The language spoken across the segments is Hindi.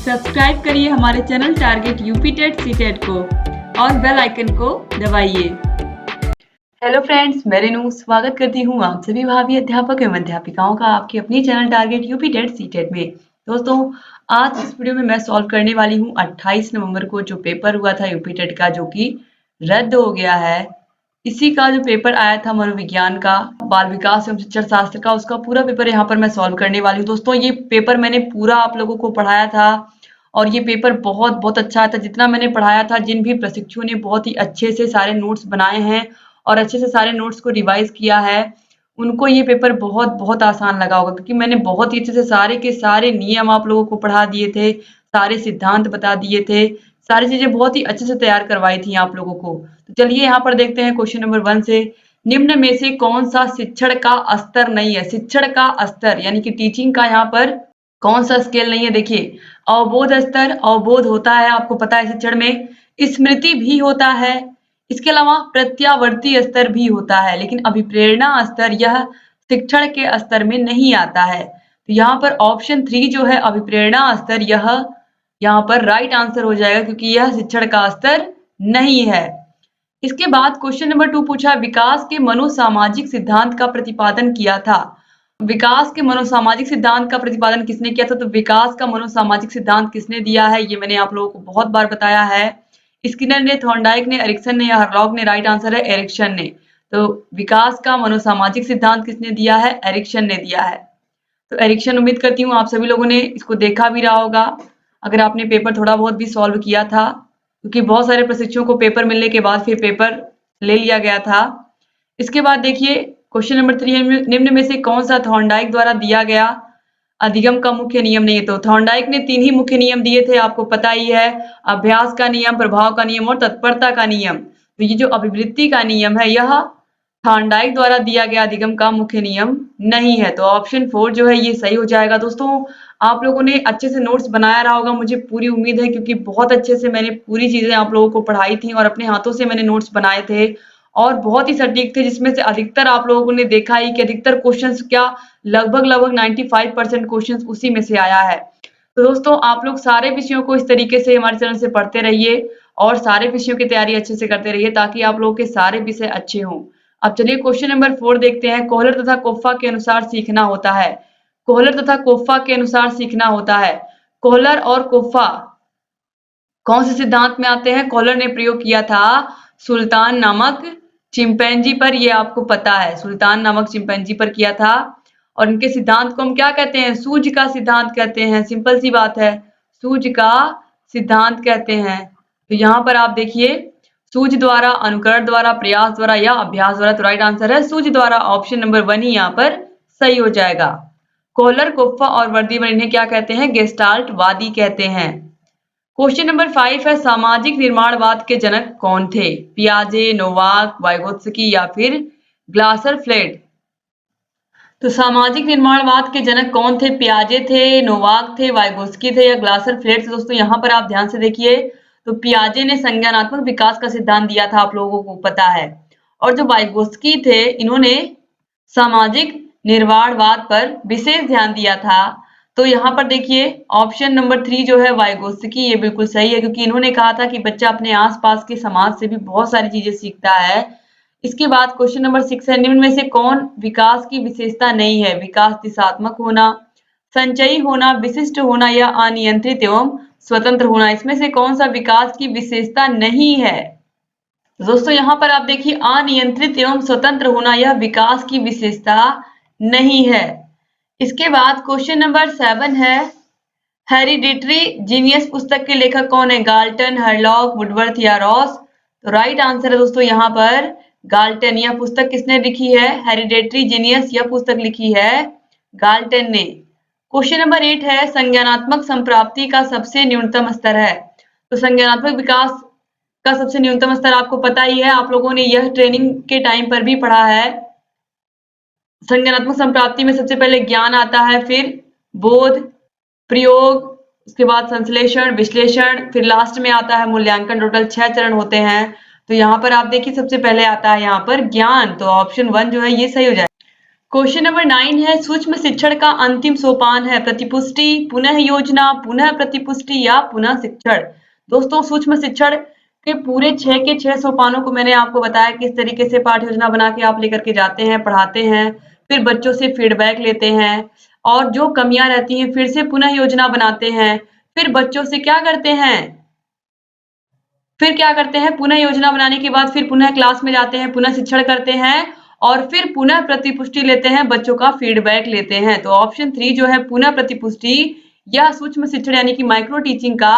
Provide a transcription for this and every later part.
सब्सक्राइब करिए हमारे channel target UP TET CTET को और बेल आइकन को दबाइए। हेलो फ्रेंड्स, मैं रेनू स्वागत करती हूँ आप सभी भावी अध्यापक एवं अध्यापिकाओं का आपके अपनी channel target UP TET CTET में। दोस्तों, आज इस वीडियो में मैं सॉल्व करने वाली हूँ 28 नवंबर को जो पेपर हुआ था यूपी टेट का, जो कि रद्द हो गया है। इसी का जो पेपर आया था मनोविज्ञान का, बाल विकास एवं शिक्षण शास्त्र का, उसका पूरा पेपर यहाँ पर मैं सॉल्व करने वाली हूँ। दोस्तों, ये पेपर मैंने पूरा आप लोगों को पढ़ाया था और ये पेपर बहुत बहुत अच्छा था। जितना मैंने पढ़ाया था, जिन भी प्रशिक्षुओं ने बहुत ही अच्छे से सारे नोट्स बनाए हैं और अच्छे से सारे नोट्स को रिवाइज किया है, उनको ये पेपर बहुत बहुत आसान लगा होगा, क्योंकि मैंने बहुत ही अच्छे से सारे के सारे नियम आप लोगों को पढ़ा दिए थे, सारे सिद्धांत बता दिए थे, सारी चीजें बहुत ही अच्छे से तैयार करवाई थी आप लोगों को। तो चलिए यहाँ पर देखते हैं क्वेश्चन नंबर 1 से। निम्न में से कौन सा शिक्षण का स्तर नहीं है? शिक्षण का स्तर यानी कि टीचिंग का यहाँ पर कौन सा स्केल नहीं है? देखिए, अवबोध स्तर, अवबोध होता है, आपको पता है शिक्षण में। स्मृति भी होता है, इसके अलावा प्रत्यावर्ती स्तर भी होता है, लेकिन अभिप्रेरणा स्तर यह शिक्षण के स्तर में नहीं आता है। तो यहाँ पर ऑप्शन 3 जो है अभिप्रेरणा स्तर, यह यहाँ पर राइट आंसर हो जाएगा, क्योंकि यह शिक्षण का स्तर नहीं है। इसके बाद क्वेश्चन नंबर 2 पूछा, विकास के मनोसामाजिक सिद्धांत का प्रतिपादन किया था। विकास के मनोसामाजिक सिद्धांत का प्रतिपादन किसने किया था? तो विकास का मनोसामाजिक सिद्धांत किसने दिया है, ये मैंने आप लोगों को बहुत बार बताया है। स्किनर ने, थॉर्नडाइक ने, एरिक्सन ने या हरलॉग ने? राइट आंसर है एरिक्सन ने। तो विकास का मनोसामाजिक सिद्धांत किसने दिया है? एरिक्सन ने दिया है। तो एरिक्सन, उम्मीद करती हूँ आप सभी लोगों ने इसको देखा भी रहा होगा, अगर आपने पेपर थोड़ा बहुत भी सॉल्व किया था, क्योंकि बहुत सारे प्रशिक्षुओं को पेपर मिलने के बाद फिर पेपर ले लिया गया था। इसके बाद देखिए क्वेश्चन नंबर 3, निम्न में से कौन सा थॉर्नडाइक द्वारा दिया गया अधिगम का मुख्य नियम नहीं है? तो थॉर्नडाइक ने 3 ही मुख्य नियम दिए थे, आपको पता ही है। अभ्यास का नियम, प्रभाव का नियम और तत्परता का नियम। तो ये जो अभिवृत्ति का नियम है, यह थॉर्नडाइक द्वारा दिया गया अधिगम का मुख्य नियम नहीं है। तो ऑप्शन 4 जो है ये सही हो जाएगा। दोस्तों, आप लोगों ने अच्छे से नोट्स बनाया रहा होगा, मुझे पूरी उम्मीद है, क्योंकि बहुत अच्छे से मैंने पूरी चीजें आप लोगों को पढ़ाई थी और अपने हाथों से मैंने नोट्स बनाए थे और बहुत ही सटीक थे, जिसमें से अधिकतर आप लोगों ने देखा ही कि अधिकतर क्वेश्चंस क्या, लगभग 95% क्वेश्चंस उसी में से आया है। तो दोस्तों, आप लोग सारे विषयों को इस तरीके से हमारे चैनल से पढ़ते रहिए और सारे विषयों की तैयारी अच्छे से करते रहिए, ताकि आप लोगों के सारे विषय अच्छे हों। अब चलिए क्वेश्चन नंबर 4 देखते हैं। कोहलर तथा कोफ्फा के अनुसार सीखना होता है। कोहलर तथा कोफ्फा के अनुसार सीखना होता है। कोहलर और कोफ्फा कौन से सिद्धांत में आते हैं? कोहलर ने प्रयोग किया था सुल्तान नामक चिंपैंजी पर, ये आपको पता है, सुल्तान नामक चिंपैंजी पर किया था। और इनके सिद्धांत को हम क्या कहते हैं? सूझ का सिद्धांत कहते हैं। सिंपल सी बात है, सूझ का सिद्धांत कहते हैं। तो यहाँ पर आप देखिए, सूझ द्वारा, अनुकरण द्वारा, प्रयास द्वारा या अभ्यास द्वारा। तो राइट आंसर है सूझ द्वारा। ऑप्शन नंबर 1 ही यहाँ पर सही हो जाएगा। कोहलर, कोफ्फा और वर्दीमैन इन्हें क्या कहते हैं? गेस्टाल्टवादी कहते हैं। क्वेश्चन नंबर 5 है, सामाजिक निर्माणवाद के जनक कौन थे? पियाजे, नोवाक, वाइगोत्स्की या फिर ग्लासर फ्लेड? तो सामाजिक निर्माणवाद के जनक कौन थे? पियाजे थे, नोवाक थे, वाइगोत्स्की थे या ग्लासर फ्लेड थे? दोस्तों, यहाँ पर आप ध्यान से देखिए, तो पियाजे ने संज्ञानात्मक विकास का सिद्धांत दिया था, आप लोगों को पता है। और जो वाइगोत्स्की थे, इन्होंने सामाजिक निर्माणवाद पर विशेष ध्यान दिया था। तो यहाँ पर देखिए ऑप्शन नंबर 3 जो है वाइगोत्स्की, ये बिल्कुल सही है, क्योंकि इन्होंने कहा था कि बच्चा अपने आसपास के समाज से भी बहुत सारी चीजें सीखता है। इसके बाद क्वेश्चन नंबर 6 है, निम्न में से कौन विकास की विशेषता नहीं है? विकास दिशात्मक होना, संचयी होना, विशिष्ट होना या अनियंत्रित एवं स्वतंत्र होना? इसमें से कौन सा विकास की विशेषता नहीं है? दोस्तों, यहाँ पर आप देखिए, अनियंत्रित एवं स्वतंत्र होना यह विकास की विशेषता नहीं है। इसके बाद क्वेश्चन नंबर 7 है, हेरिडिटरी जीनियस पुस्तक के लेखक कौन है? गाल्टन, हरलॉक, वुडवर्थ या रॉस? तो राइट आंसर है दोस्तों यहाँ पर गाल्टन। यह पुस्तक किसने लिखी है? हेरिडिटरी जीनियस, यह पुस्तक लिखी है गाल्टन ने। क्वेश्चन नंबर 8 है, संज्ञानात्मक संप्राप्ति का सबसे न्यूनतम स्तर है। तो संज्ञानात्मक विकास का सबसे न्यूनतम स्तर आपको पता ही है, आप लोगों ने यह ट्रेनिंग के टाइम पर भी पढ़ा है। संज्ञानात्मक संप्राप्ति में सबसे पहले ज्ञान आता है, फिर बोध, प्रयोग, उसके बाद संश्लेषण, विश्लेषण, फिर लास्ट में आता है मूल्यांकन। टोटल 6 चरण होते हैं। तो यहाँ पर आप देखिए सबसे पहले आता है यहाँ पर ज्ञान। तो ऑप्शन 1 जो है ये सही हो जाएगा। क्वेश्चन नंबर 9 है सूक्ष्म शिक्षण का अंतिम सोपान है प्रतिपुष्टि, पुनः योजना, पुनः प्रतिपुष्टि या पुनः शिक्षण। दोस्तों सूक्ष्म शिक्षण के पूरे 6 के 6 सोपानों को मैंने आपको बताया किस तरीके से पाठ योजना बना के आप लेकर के जाते हैं, पढ़ाते हैं, फिर बच्चों से फीडबैक लेते हैं और जो कमियां रहती हैं फिर से पुनः योजना बनाते हैं, फिर बच्चों से क्या करते हैं, फिर क्या करते हैं, पुनः योजना बनाने के बाद फिर पुनः क्लास में जाते हैं, पुनः शिक्षण करते हैं और फिर पुनः प्रतिपुष्टि लेते हैं, बच्चों का फीडबैक लेते हैं। तो ऑप्शन 3 जो है पुनः प्रतिपुष्टि या सूक्ष्म शिक्षण यानी कि माइक्रो टीचिंग का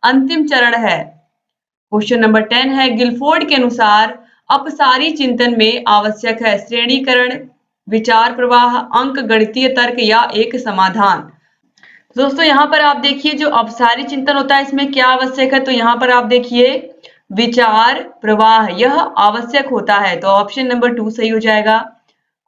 अंतिम चरण है। क्वेश्चन नंबर 10 है गिलफोर्ड के अनुसार अपसारी चिंतन में आवश्यक है श्रेणीकरण, विचार प्रवाह, अंक गणितीय तर्क या एक समाधान। दोस्तों यहाँ पर आप देखिए जो अपसारी चिंतन होता है इसमें क्या आवश्यक है, तो यहाँ पर आप देखिए विचार प्रवाह यह आवश्यक होता है, तो ऑप्शन नंबर 2 सही हो जाएगा।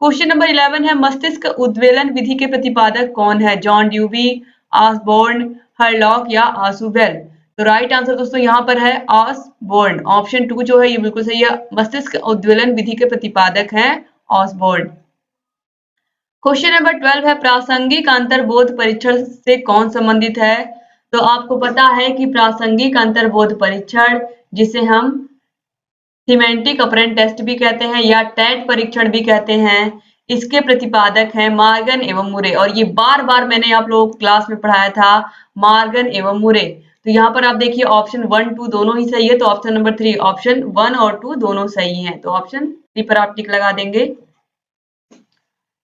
क्वेश्चन नंबर 11 है मस्तिष्क उद्वेलन विधि के प्रतिपादक कौन है, जॉन ड्यूवी, ऑसबोर्न, हरलॉक या आशुबेल। तो राइट आंसर दोस्तों यहाँ पर है ऑसबोर्न, ऑप्शन 2 जो है ये बिल्कुल सही है, मस्तिष्क उद्वेलन विधि के प्रतिपादक है ऑसबोर्न। क्वेश्चन नंबर 12 है प्रासंगिक अंतर्बोध परीक्षण से कौन संबंधित है, तो आपको पता है कि प्रासंगिक अंतर्बोध परीक्षण जिसे हम सिमेंटिक अपरेंट टेस्ट भी कहते हैं या टेट परीक्षण भी कहते हैं, इसके प्रतिपादक हैं मार्गन एवं मुरे, और ये बार बार मैंने आप लोगों को क्लास में पढ़ाया था मार्गन एवं मुरे। तो यहाँ पर आप देखिए ऑप्शन 1 2 दोनों ही सही है, तो ऑप्शन नंबर 3 ऑप्शन 1 और 2 दोनों सही हैं, तो ऑप्शन 3 पर आप टिक लगा देंगे।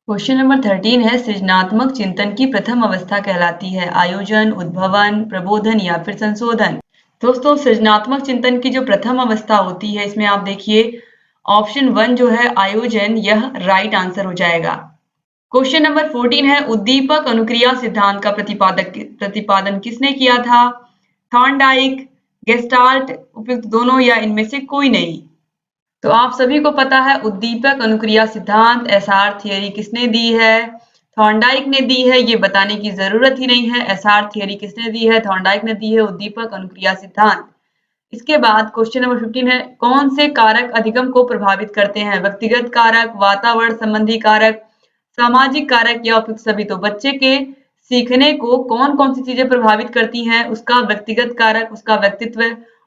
क्वेश्चन नंबर 13 है सृजनात्मक चिंतन की प्रथम अवस्था कहलाती है आयोजन, उद्भवन, प्रबोधन या फिर संशोधन। दोस्तों सृजनात्मक चिंतन की जो प्रथम अवस्था होती है इसमें आप देखिए ऑप्शन 1 जो है आयोजन, यह राइट आंसर हो जाएगा। क्वेश्चन नंबर 14 है उद्दीपक अनुक्रिया सिद्धांत का प्रतिपादन किसने किया था, थॉर्नडाइक, गेस्टाल्ट, उपयुक्त दोनों या इनमें से कोई नहीं। तो आप सभी को पता है उद्दीपक अनुक्रिया सिद्धांत एसआर थियरी किसने दी है, थॉर्नडाइक ने दी है, ये बताने की जरूरत ही नहीं है, एसआर थियरी किसने दी है, थॉर्नडाइक ने दी है उद्दीपक अनुक्रिया सिद्धांत। इसके बाद क्वेश्चन नंबर 15 है कौन से कारक अधिगम को प्रभावित करते हैं, व्यक्तिगत कारक, वातावरण संबंधी कारक, सामाजिक कारक या उपयुक्त सभी। तो बच्चे के सीखने को कौन कौन सी चीजें प्रभावित करती हैं, उसका व्यक्तिगत कारक, उसका व्यक्तित्व,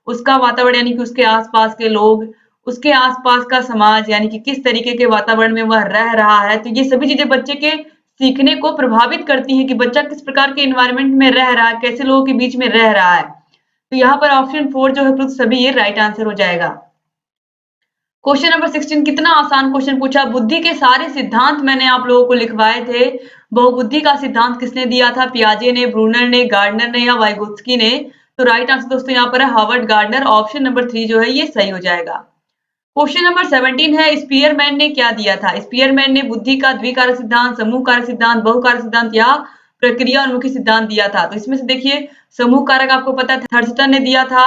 उसका वातावरण यानी कि उसके आसपास के लोग, उसके आसपास का समाज यानी कि किस तरीके के वातावरण में वह रह रहा है। तो ये सभी चीजें बच्चे के सीखने को प्रभावित करती हैं कि बच्चा किस प्रकार के एनवायरनमेंट में रह रहा है, कैसे लोगों के बीच में रह रहा है। तो यहाँ पर ऑप्शन 4 जो है सभी ये राइट आंसर हो जाएगा। क्वेश्चन नंबर 16 कितना आसान क्वेश्चन पूछा, बुद्धि के सारे सिद्धांत मैंने आप लोगों को लिखवाए थे, बहुबुद्धि का सिद्धांत किसने दिया था, पियाजे ने, ब्रूनर ने, गार्डनर ने या वाइगोत्स्की ने। तो राइट आंसर दोस्तों यहाँ पर है हार्वर्ड गार्डनर, ऑप्शन नंबर 3 जो है ये सही हो जाएगा। क्वेश्चन नंबर 17 है स्पीयरमैन ने क्या दिया था, स्पीयरमैन ने बुद्धि का द्विकारक सिद्धांत, समूह कारक सिद्धांत, बहुकारक सिद्धांत या प्रक्रिया उन्मुखी सिद्धांत दिया था। तो इसमें से देखिए समूह कारक आपको पता है थर्स्टन ने दिया था,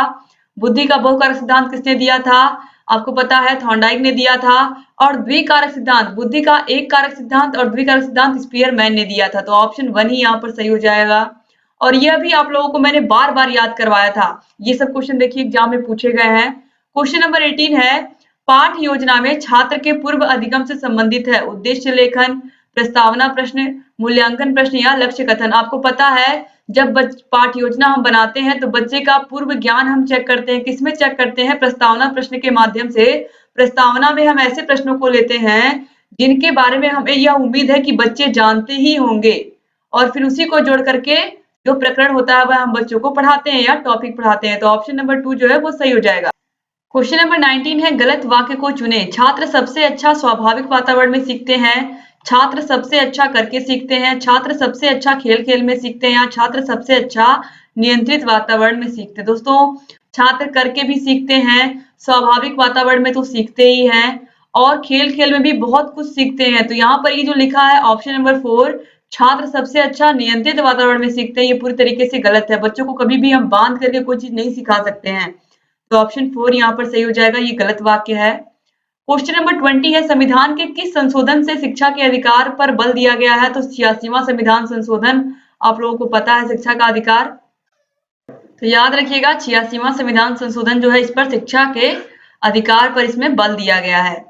बुद्धि का बहुकारक सिद्धांत किसने दिया था, आपको पता है थॉर्नडाइक ने दिया था, और द्विकारक सिद्धांत बुद्धि का एक कारक सिद्धांत और द्विकारक सिद्धांत स्पीयरमैन ने दिया था। तो ऑप्शन 1 ही यहाँ पर सही हो जाएगा। और यह भी आप लोगों को मैंने बार बार याद करवाया था, ये सब क्वेश्चन देखिए एग्जाम में पूछे गए हैं। क्वेश्चन नंबर 18 है पाठ योजना में छात्र के पूर्व अधिगम से संबंधित है उद्देश्य लेखन, प्रस्तावना प्रश्न, मूल्यांकन प्रश्न या लक्ष्य कथन। आपको पता है जब पाठ योजना हम बनाते हैं तो बच्चे का पूर्व ज्ञान हम चेक करते हैं, किसमें चेक करते हैं, प्रस्तावना प्रश्न के माध्यम से। प्रस्तावना में हम ऐसे प्रश्नों को लेते हैं जिनके बारे में हमें यह उम्मीद है कि बच्चे जानते ही होंगे, और फिर उसी को जोड़ करके जो प्रकरण होता है वह हम बच्चों को पढ़ाते हैं या टॉपिक पढ़ाते हैं। तो ऑप्शन नंबर 2 जो है वो सही हो जाएगा। क्वेश्चन नंबर 19 है गलत वाक्य को चुने, छात्र सबसे अच्छा स्वाभाविक वातावरण में सीखते हैं, छात्र सबसे अच्छा करके सीखते हैं, छात्र सबसे अच्छा खेल खेल में सीखते हैं या छात्र सबसे अच्छा नियंत्रित वातावरण में सीखते हैं। दोस्तों छात्र करके भी सीखते हैं, स्वाभाविक वातावरण में तो सीखते ही हैं, और खेल खेल में भी बहुत कुछ सीखते हैं। तो यहाँ पर ये जो लिखा है ऑप्शन नंबर 4 छात्र सबसे अच्छा नियंत्रित वातावरण में सीखते हैं, ये पूरी तरीके से गलत है। बच्चों को कभी भी हम बांध करके कोई चीज नहीं सिखा सकते हैं, तो ऑप्शन 4 यहाँ पर सही हो जाएगा, ये गलत वाक्य है। क्वेश्चन नंबर 20 है संविधान के किस संशोधन से शिक्षा के अधिकार पर बल दिया गया है, तो 86वां संविधान संशोधन, आप लोगों को पता है शिक्षा का अधिकार, तो याद रखिएगा 86वां संविधान संशोधन जो है इस पर शिक्षा के अधिकार पर इसमें बल दिया गया है।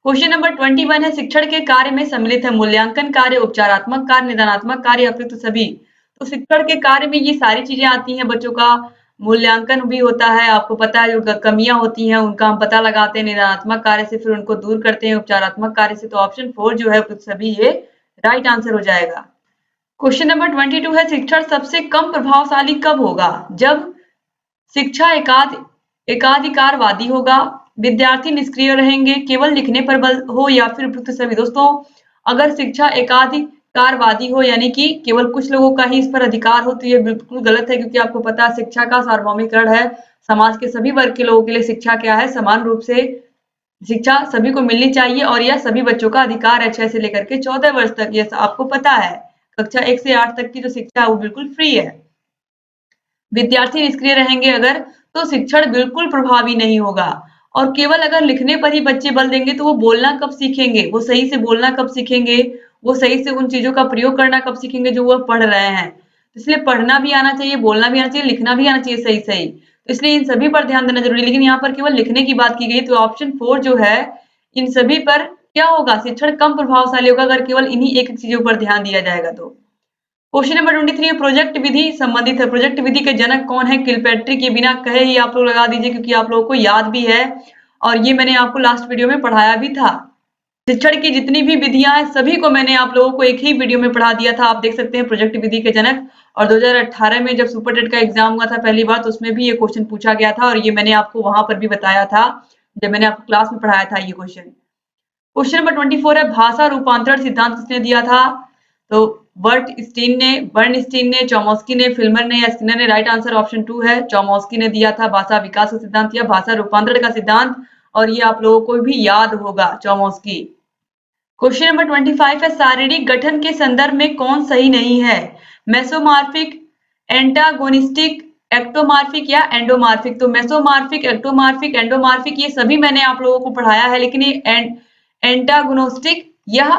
क्वेश्चन नंबर 21 है, शिक्षण के कार्य में सम्मिलित है मूल्यांकन कार्य, उपचारात्मक कार्य, निदानात्मक कार्य, अतिरिक्त सभी। तो शिक्षण के कार्य में ये सारी चीजें आती हैं, बच्चों का मूल्यांकन भी होता है, आपको पता है जो कमियां होती हैं उनका हम पता लगाते हैं, निदानात्मक कार्य से फिर उनको दूर करते हैं उपचारात्मक कार्य से। तो ऑप्शन 4 जो है सभी ये राइट आंसर हो जाएगा। क्वेश्चन नंबर 22 है, शिक्षण सबसे कम प्रभावशाली कब होगा? जब शिक्षा एकाधिकारवादी होगा, विद्यार्थी निष्क्रिय रहेंगे, केवल लिखने पर बल हो, या फिर उपयुक्त सभी। दोस्तों, अगर शिक्षा एकाधिकारवादी हो यानी कि केवल कुछ लोगों का ही इस पर अधिकार हो तो ये बिल्कुल गलत है, क्योंकि आपको पता है शिक्षा का सार्वभौमिकरण है। समाज के सभी वर्ग के लोगों के लिए शिक्षा क्या है? समान रूप से शिक्षा सभी को मिलनी चाहिए और यह सभी बच्चों का अधिकार है 6 से लेकर के 14 वर्ष तक। ये आपको पता है कक्षा 1 से 8 तक की जो शिक्षा है वो बिल्कुल फ्री है। विद्यार्थी निष्क्रिय रहेंगे अगर, तो शिक्षण बिल्कुल प्रभावी नहीं होगा। और केवल अगर लिखने पर ही बच्चे बल देंगे तो वो बोलना कब सीखेंगे? वो सही से बोलना कब सीखेंगे? वो सही से उन चीजों का प्रयोग करना कब सीखेंगे जो वो पढ़ रहे हैं? इसलिए पढ़ना भी आना चाहिए, बोलना भी आना चाहिए, लिखना भी आना चाहिए सही सही। तो इसलिए इन सभी पर ध्यान देना जरूरी है। लेकिन यहाँ पर केवल लिखने की बात की गई, तो ऑप्शन 4 जो है इन सभी पर क्या होगा? शिक्षण कम प्रभावशाली होगा अगर केवल इन्हीं एक चीजों पर ध्यान दिया जाएगा तो। क्वेश्चन नंबर 23 प्रोजेक्ट विधि संबंधित है। प्रोजेक्ट विधि के जनक कौन है? किलपैट्रिक। ये बिना कहे ही आप लोग लगा दीजिए क्योंकि आप लोगों को याद भी है और ये मैंने आपको लास्ट वीडियो में पढ़ाया भी था। शिक्षण की जितनी भी विधियां हैं सभी को मैंने आप लोगों को एक ही वीडियो में पढ़ा दिया था। आप देख सकते हैं प्रोजेक्ट विधि के जनक। और 2018 में जब सुपर टेट का एग्जाम हुआ था पहली बार, तो उसमें भी ये क्वेश्चन पूछा गया था और ये मैंने आपको वहां पर भी बताया था जब मैंने आपको क्लास में पढ़ाया था ये क्वेश्चन। क्वेश्चन नंबर 24 है, भाषा रूपांतरण सिद्धांत किसने दिया था? तो बर्नस्टीन ने, चोमस्की ने, फिल्मर ने या स्किनर ने? राइट आंसर ऑप्शन 2 है, चोमस्की ने दिया था भाषा विकास का सिद्धांत या भाषा रूपांतरण का सिद्धांत। और ये आप लोगों को भी याद होगा, चोमस्की। क्वेश्चन नंबर 25 है, शारीरिक गठन के संदर्भ में कौन सही नहीं है? मेसोमॉर्फिक, एंटागोनिस्टिक, एक्टोमॉर्फिक या एंडोमॉर्फिक? तो मेसोमॉर्फिक, एक्टोमॉर्फिक, एंडोमॉर्फिक ये सभी मैंने आप लोगों को पढ़ाया है, लेकिन ये एंटागोनिस्टिक यह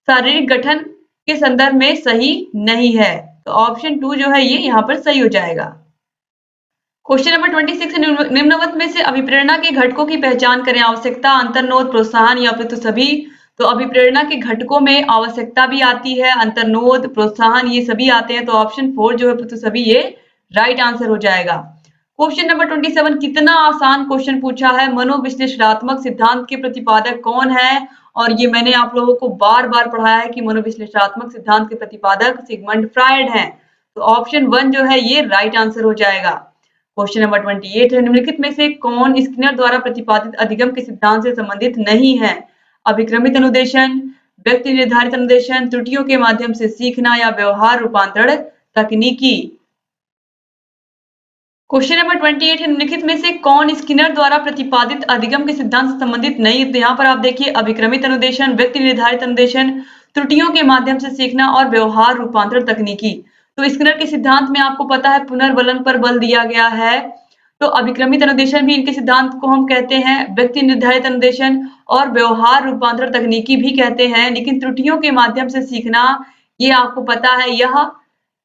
शारीरिक गठन के संदर्भ में सही नहीं है। तो ऑप्शन 2 जो है ये यहाँ पर सही हो जाएगा। क्वेश्चन नंबर 26 निम्नवत में से अभिप्रेरणा के घटकों की पहचान करें। आवश्यकता, अंतर्नोद, प्रोत्साहन या फिर तो सभी। तो अभिप्रेरणा के घटकों में आवश्यकता भी आती है, अंतर्नोद, प्रोत्साहन ये सभी आते हैं। तो ऑप्शन 4 जो है तो सभी ये राइट आंसर हो जाएगा। क्वेश्चन नंबर 27 कितना आसान क्वेश्चन पूछा है? मनोविश्लेषणात्मक सिद्धांत के प्रतिपादक कौन है? और ये मैंने आप लोगों को बार बार पढ़ाया है कि मनोविश्लेषणात्मक सिद्धांत के प्रतिपादक सिगमंड फ्रायड हैं। तो ऑप्शन 1 जो है ये राइट आंसर हो जाएगा। क्वेश्चन नंबर 28 है, निम्नलिखित में से कौन स्किनर द्वारा प्रतिपादित अधिगम के सिद्धांत से संबंधित नहीं है? अभिक्रमित अनुदेशन, व्यक्ति निर्धारित अनुदेशन, त्रुटियों के माध्यम से सीखना या व्यवहार रूपांतरण तकनीकी? क्वेश्चन नंबर 28 है, निम्नलिखित में से कौन स्किनर द्वारा प्रतिपादित अधिगम के सिद्धांत से संबंधित नहीं है? तो यहाँ पर आप देखिए अभिक्रमित अनुदेशन, व्यक्ति निर्धारित अनुदेशन, त्रुटियों के माध्यम से सीखना और व्यवहार रूपांतरण तकनीकी। तो स्किनर के सिद्धांत में आपको पता है पुनर्वलन पर बल दिया गया है। तो अभिक्रमित अनुदेशन भी इनके सिद्धांत को हम कहते हैं, व्यक्ति निर्धारित अनुदेशन और व्यवहार रूपांतरण तकनीकी भी कहते हैं। लेकिन त्रुटियों के माध्यम से सीखना ये आपको पता है यह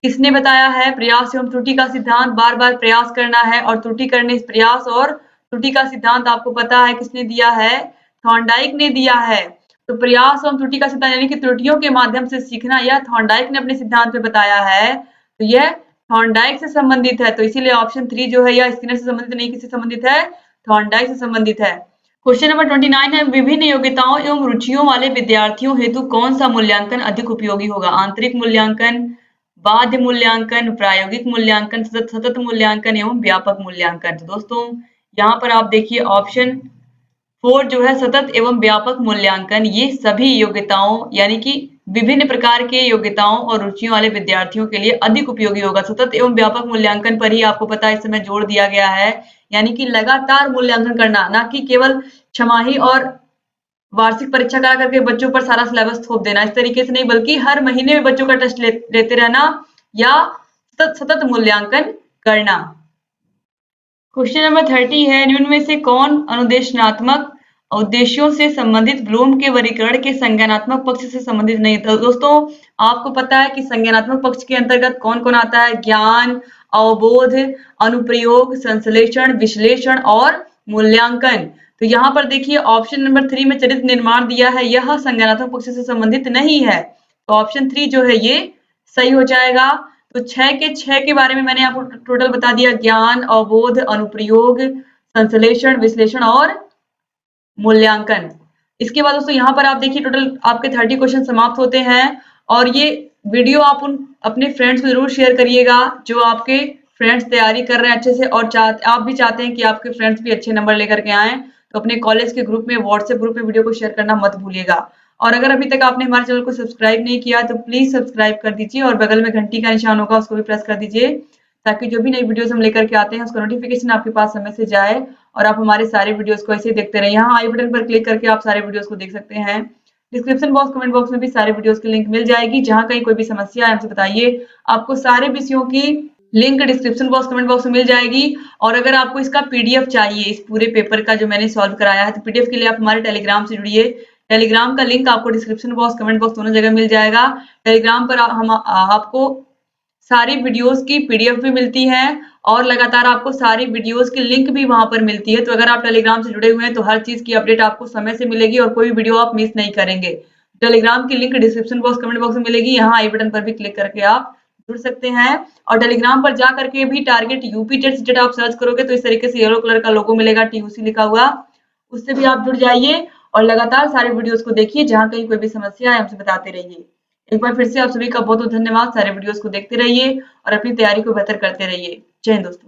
किसने बताया है? प्रयास एवं त्रुटि का सिद्धांत। बार बार प्रयास करना है और त्रुटि करने, प्रयास और त्रुटि का सिद्धांत आपको पता है किसने दिया है? थॉर्नडाइक ने दिया है। तो प्रयास एवं त्रुटि का सिद्धांत यानी कि त्रुटियों के माध्यम से सीखना यह थॉर्नडाइक ने अपने सिद्धांत में बताया है। तो यह थॉर्नडाइक से संबंधित है। तो इसीलिए ऑप्शन 3 जो है यह स्किनर से संबंधित नहीं, किससे संबंधित है? थॉर्नडाइक से संबंधित है। क्वेश्चन नंबर 29 है, विभिन्न योग्यताओं एवं रुचियों वाले विद्यार्थियों हेतु कौन सा मूल्यांकन अधिक उपयोगी होगा? आंतरिक मूल्यांकन, बाध्य मूल्यांकन, प्रायोगिक मूल्यांकन, सतत मूल्यांकन एवं व्यापक मूल्यांकन? तो दोस्तों यहाँ पर आप देखिए ऑप्शन 4 जो है सतत एवं व्यापक मूल्यांकन, ये सभी योग्यताओं यानी कि विभिन्न प्रकार के योग्यताओं और रुचियों वाले विद्यार्थियों के लिए अधिक उपयोगी होगा। सतत एवं व्यापक मूल्यांकन पर ही आपको पता है इस समय जोर दिया गया है, यानी कि लगातार मूल्यांकन करना, ना कि केवल छमाही और वार्षिक परीक्षा करा करके बच्चों पर सारा सिलेबस थोप देना, इस तरीके से नहीं, बल्कि हर महीने में बच्चों का टेस्ट लेते रहना या सतत मूल्यांकन करना। क्वेश्चन नंबर 30 है, निम्न में से कौन अनुदेशनात्मक उद्देश्यों से संबंधित ब्लूम के वर्गीकरण के संज्ञानात्मक पक्ष से संबंधित नहीं? तो दोस्तों आपको पता है कि संज्ञानात्मक पक्ष के अंतर्गत कौन कौन आता है? ज्ञान, अवबोध, अनुप्रयोग, संश्लेषण, विश्लेषण और मूल्यांकन। तो यहाँ पर देखिए ऑप्शन नंबर 3 में चरित्र निर्माण दिया है, यह संज्ञानात्मक पक्ष से संबंधित नहीं है, तो ऑप्शन 3 जो है ये सही हो जाएगा। तो 6 के बारे में मैंने आपको टोटल बता दिया, ज्ञान, अवबोध, अनुप्रयोग, संश्लेषण, विश्लेषण और मूल्यांकन। इसके बाद दोस्तों यहाँ पर आप देखिए टोटल आपके 30 क्वेश्चन समाप्त होते हैं, और ये वीडियो आप अपने फ्रेंड्स को जरूर शेयर करिएगा जो आपके फ्रेंड्स तैयारी कर रहे हैं अच्छे से, और आप भी चाहते हैं कि आपके फ्रेंड्स भी अच्छे नंबर लेकर के आए, तो अपने कॉलेज के ग्रुप में, व्हाट्सएप ग्रुप में वीडियो को शेयर करना मत भूलिएगा। और अगर अभी तक आपने हमारे चैनल को सब्सक्राइब नहीं किया तो प्लीज सब्सक्राइब कर दीजिए, और बगल में घंटी का निशान होगा उसको भी प्रेस कर दीजिए, ताकि जो भी नई वीडियोस हम लेकर के आते हैं उसका नोटिफिकेशन आपके पास समय से जाए और आप हमारे सारे वीडियोस को ऐसे ही देखते रहिए। यहाँ आई बटन पर क्लिक करके आप सारे वीडियोस को देख सकते हैं। डिस्क्रिप्शन बॉक्स, कमेंट बॉक्स में भी सारे वीडियोस की लिंक मिल जाएगी। जहां कहीं कोई भी समस्या है हमसे बताइए, आपको सारे विषयों की link description box, comment box में मिल जाएगी। और अगर आपको इसका पीडीएफ चाहिए, इस पूरे पेपर का जो मैंने सॉल्व कराया है, तो पीडीएफ के लिए आप हमारे टेलीग्राम से जुड़िए। टेलीग्राम का लिंक आपको डिस्क्रिप्शन बॉक्स, कमेंट बॉक्स दोनों जगह मिल जाएगा। टेलीग्राम पर हम आपको सारी वीडियोस की पीडीएफ भी मिलती है, और लगातार आपको सारी वीडियोस की लिंक भी वहां पर मिलती है। तो अगर आप टेलीग्राम से जुड़े हुए हैं तो हर चीज की अपडेट आपको समय से मिलेगी और कोई वीडियो आप मिस नहीं करेंगे। टेलीग्राम की link description box, comment box में मिलेगी, यहाँ आई बटन पर भी क्लिक करके आप जुड़ सकते हैं। और टेलीग्राम पर जा करके भी टारगेट यूपी टेट सीटेट आप सर्च करोगे तो इस तरीके से येलो कलर का लोगो मिलेगा, TUC लिखा हुआ, उससे भी आप जुड़ जाइए और लगातार सारे वीडियोस को देखिए। जहां कहीं कोई भी समस्या है हमसे बताते रहिए। एक बार फिर से आप सभी का बहुत बहुत धन्यवाद। सारे वीडियोस को देखते रहिए और अपनी तैयारी को बेहतर करते रहिए। जय हिंद दोस्तों।